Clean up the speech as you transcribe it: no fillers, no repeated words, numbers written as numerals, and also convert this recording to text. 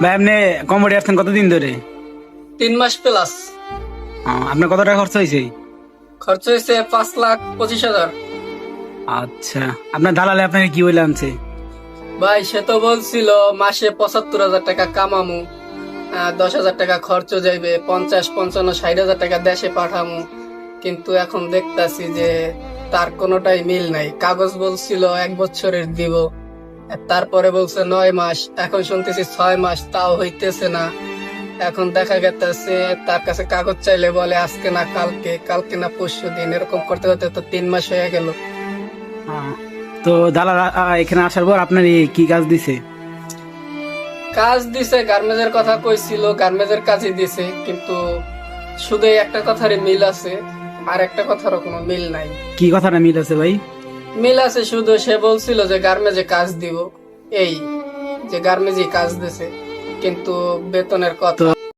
ভাই আপনি কমেডি আসছেন কতদিন ধরে? 3 মাস প্লাস। আপনার কত টাকা খরচ হয়েছে? খরচ হয়েছে 5,25,000। আচ্ছা, আপনার দালালে আপনাকে কি বলে আনছে? ভাই সে তো বলছিল মাসে 75,000 টাকা কামামু, 10,000 টাকা খরচ যাইবে, 50, 55, 60,000 টাকা দেশে পাঠামু। কিন্তু এখন দেখতাছি যে তার কোনোটাই মিল নাই। কাগজ বলছিল 1 বছরের দিব, আর তারপরে বলছে 9 মাস, এখন শুনতেছি 6 মাস, তাও হইতেছে না। এখন দেখা গেছে তার কাছে কাগজ চাইলে বলে আজকে না কালকে, কালকে না পরশু দিন, এরকম করতে করতে তো 3 মাস হয়ে গেল। আহ, তো দালাল এখানে আসার পর আপনার কি কাজ দিছে? কাজ দিছে, গার্মেজের কথা কইছিল, গার্মেজের কাজই দিছে, কিন্তু শুধু এই একটা কথারই মিল আছে, আর একটা কথারও কোনো মিল নাই। কি কথাটা মিল আছে ভাই? মিল আছে শুধু সে বলছিল যে গার্মেজে কাজ দিব, এই যে গার্মেজে কাজ দিছে, কিন্তু বেতনের তো কথা